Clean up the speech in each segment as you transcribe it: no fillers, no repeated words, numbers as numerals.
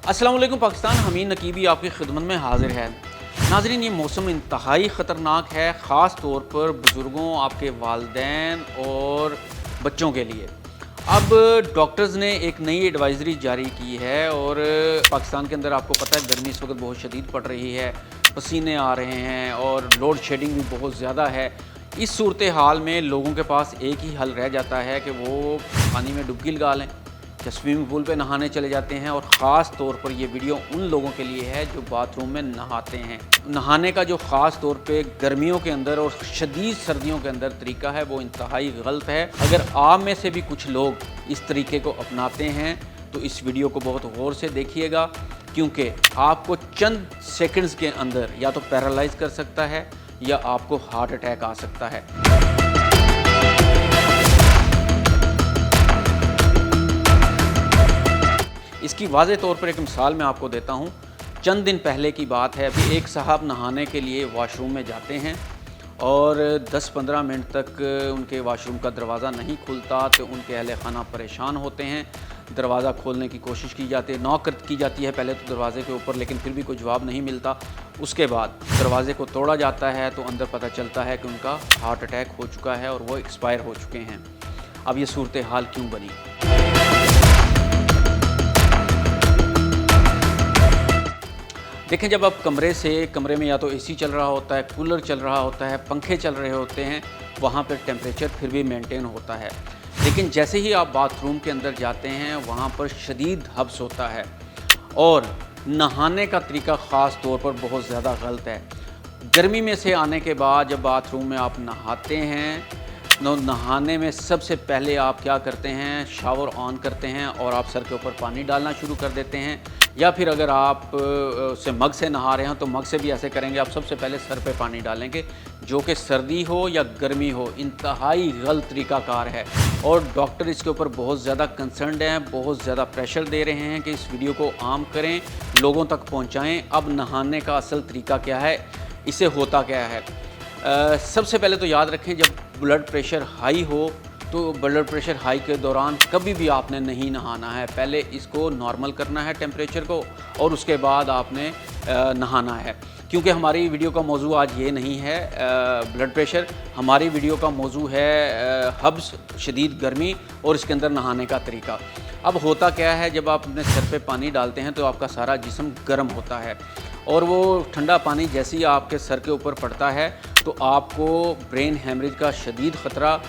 अस्सलाम वालेकुम पाकिस्तान, हमीद नकीबी आपकी खिदमत में हाजिर है। नाज़रीन, ये मौसम इंतहाई ख़तरनाक है, ख़ास तौर पर बुज़ुर्गों, आपके वालिदैन और बच्चों के लिए। अब डॉक्टर्स ने एक नई एडवाइज़री जारी की है और पाकिस्तान के अंदर आपको पता है गर्मी इस वक्त बहुत शदीद पड़ रही है, पसीने आ रहे हैं और लोड शेडिंग भी बहुत ज़्यादा है। इस सूरत हाल में लोगों के पास एक ही हल रह जाता है कि वो पानी में डुबकी लगा लें या स्विमिंग पूल पे नहाने चले जाते हैं। और ख़ास तौर पर ये वीडियो उन लोगों के लिए है जो बाथरूम में नहाते हैं। नहाने का जो ख़ास तौर पे गर्मियों के अंदर और शदीद सर्दियों के अंदर तरीका है वो इंतहाई गलत है। अगर आप में से भी कुछ लोग इस तरीके को अपनाते हैं तो इस वीडियो को बहुत गौर से देखिएगा, क्योंकि आपको चंद सेकंड्स के अंदर या तो पैरालाइज कर सकता है या आपको हार्ट अटैक आ सकता है। इसकी वाज़े तौर पर एक मिसाल मैं आपको देता हूँ। चंद दिन पहले की बात है, अभी एक साहब नहाने के लिए वॉशरूम में जाते हैं और 10-15 मिनट तक उनके वॉशरूम का दरवाज़ा नहीं खुलता तो उनके अहले खाना परेशान होते हैं। दरवाज़ा खोलने की कोशिश की जाती है, नॉक की जाती है पहले तो दरवाज़े के ऊपर, लेकिन फिर भी कोई जवाब नहीं मिलता। उसके बाद दरवाज़े को तोड़ा जाता है तो अंदर पता चलता है कि उनका हार्ट अटैक हो चुका है और वो एक्सपायर हो चुके हैं। अब ये सूरत हाल क्यों बनी? देखें, जब आप कमरे में या तो एसी चल रहा होता है, कूलर चल रहा होता है, पंखे चल रहे होते हैं, वहाँ पर टेम्परेचर फिर भी मेंटेन होता है। लेकिन जैसे ही आप बाथरूम के अंदर जाते हैं वहाँ पर शदीद हब्स होता है और नहाने का तरीका ख़ास तौर पर बहुत ज़्यादा गलत है। गर्मी में से आने के बाद जब बाथरूम में आप नहाते हैं, नहाने में सबसे पहले आप क्या करते हैं, शावर ऑन करते हैं और आप सर के ऊपर पानी डालना शुरू कर देते हैं। या फिर अगर आप से मग से नहा रहे हैं तो मग से भी ऐसे करेंगे, आप सबसे पहले सर पे पानी डालेंगे, जो कि सर्दी हो या गर्मी हो इंतहाई गलत तरीक़ाकार है। और डॉक्टर इसके ऊपर बहुत ज़्यादा कंसर्न्ड हैं, बहुत ज़्यादा प्रेशर दे रहे हैं कि इस वीडियो को आम करें, लोगों तक पहुँचाएँ। अब नहाने का असल तरीका क्या है, इसे होता क्या है? सबसे पहले तो याद रखें, जब ब्लड प्रेशर हाई हो तो ब्लड प्रेशर हाई के दौरान कभी भी आपने नहीं नहाना है। पहले इसको नॉर्मल करना है टेम्परेचर को और उसके बाद आपने नहाना है। क्योंकि हमारी वीडियो का मौजू आज ये नहीं है ब्लड प्रेशर, हमारी वीडियो का मौजू है हब्स, शदीद गर्मी और इसके अंदर नहाने का तरीका। अब होता क्या है, जब आप अपने सर पे पानी डालते हैं तो आपका सारा जिस्म गर्म होता है और वो ठंडा पानी जैसे ही आपके सर के ऊपर पड़ता है तो आपको ब्रेन हेमरेज का शदीद ख़तरा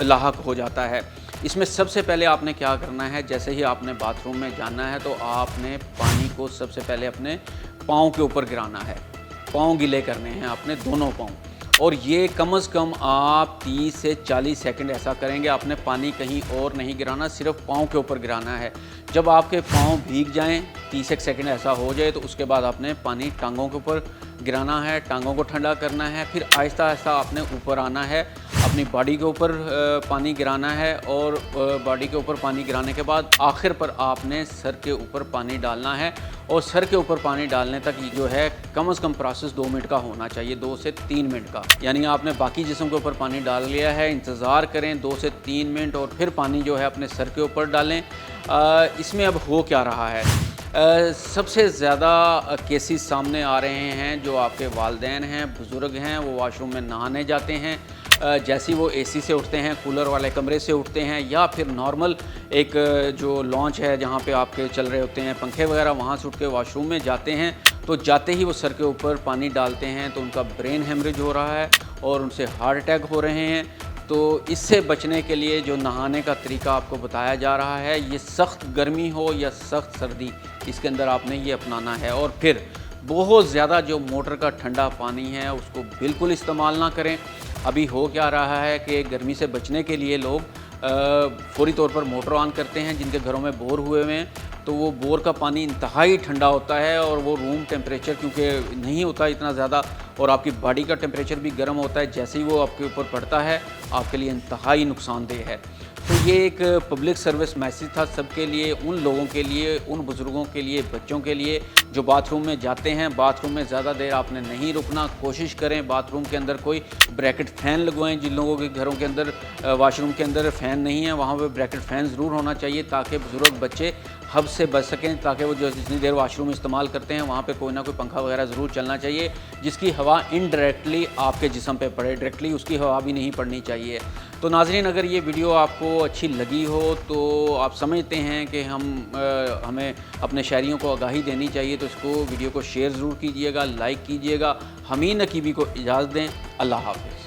लाहक हो जाता है। इसमें सबसे पहले आपने क्या करना है, जैसे ही आपने बाथरूम में जाना है तो आपने पानी को सबसे पहले अपने पाँव के ऊपर गिराना है। पाँव गीले करने हैं आपने, दोनों पाँव, और ये कम से कम आप 30 से 40 सेकंड ऐसा करेंगे। आपने पानी कहीं और नहीं गिराना, सिर्फ पाँव के ऊपर गिराना है। जब आपके पाँव भीग जाएं, 30 सेकंड ऐसा हो जाए तो उसके बाद आपने पानी टांगों के ऊपर गिराना है, टांगों को ठंडा करना है। फिर आहिस्ता आहिस्ता आपने ऊपर आना है, अपनी बॉडी के ऊपर पानी गिराना है और बॉडी के ऊपर पानी गिराने के बाद आखिर पर आपने सर के ऊपर पानी डालना है। और सर के ऊपर पानी डालने तक ये जो है कम से कम प्रोसेस 2 मिनट का होना चाहिए, 2 से 3 मिनट का। यानी आपने बाकी जिस्म के ऊपर पानी डाल लिया है, इंतज़ार करें 2 से 3 मिनट और फिर पानी जो है अपने सर के ऊपर डालें। इसमें अब हो क्या रहा है, सबसे ज़्यादा केसेस सामने आ रहे हैं जो आपके वालिदैन हैं, बुज़ुर्ग हैं, वो वॉशरूम में नहाने जाते हैं। जैसे ही वो एसी से उठते हैं, कूलर वाले कमरे से उठते हैं या फिर नॉर्मल एक जो लॉन्च है जहाँ पे आपके चल रहे होते हैं पंखे वगैरह, वहाँ से उठ के वॉशरूम में जाते हैं, तो जाते ही वो सर के ऊपर पानी डालते हैं तो उनका ब्रेन हेमरेज हो रहा है और उनसे हार्ट अटैक हो रहे हैं। तो इससे बचने के लिए जो नहाने का तरीका आपको बताया जा रहा है, ये सख्त गर्मी हो या सख्त सर्दी, इसके अंदर आपने ये अपनाना है। और फिर बहुत ज़्यादा जो मोटर का ठंडा पानी है उसको बिल्कुल इस्तेमाल ना करें। अभी हो क्या रहा है कि गर्मी से बचने के लिए लोग फौरी तौर पर मोटर ऑन करते हैं, जिनके घरों में बोर हुए हुए हैं, तो वो बोर का पानी इंतहाई ठंडा होता है और वो रूम टेम्परेचर क्योंकि नहीं होता इतना ज़्यादा और आपकी बॉडी का टेम्परेचर भी गर्म होता है, जैसे ही वो आपके ऊपर पड़ता है आपके लिए इंतहाई नुकसानदेह है। तो ये एक पब्लिक सर्विस मैसेज था सबके लिए, उन लोगों के लिए, उन बुज़ुर्गों के लिए, बच्चों के लिए जो बाथरूम में जाते हैं। बाथरूम में ज़्यादा देर आपने नहीं रुकना, कोशिश करें बाथरूम के अंदर कोई ब्रैकेट फ़ैन लगवाएं। जिन लोगों के घरों के अंदर वॉशरूम के अंदर फ़ैन नहीं है, वहाँ पर ब्रैकेट फ़ैन ज़रूर होना चाहिए ताकि बुज़ुर्ग बच्चे हब से बच सकें, ताकि वो जो जितनी देर वॉशरूम इस्तेमाल करते हैं वहाँ पे कोई ना कोई पंखा वगैरह ज़रूर चलना चाहिए, जिसकी हवा इनडायरेक्टली आपके जिस्म पे पड़े, डायरेक्टली उसकी हवा भी नहीं पड़नी चाहिए। तो नाज़रीन, अगर ये वीडियो आपको अच्छी लगी हो तो आप समझते हैं कि हमें अपने शहरियों को आगाही देनी चाहिए, तो इसको वीडियो को शेयर ज़रूर कीजिएगा, लाइक कीजिएगा। हमीद नकीबी को इजाज़त दें। अल्लाह हाफ़िज़।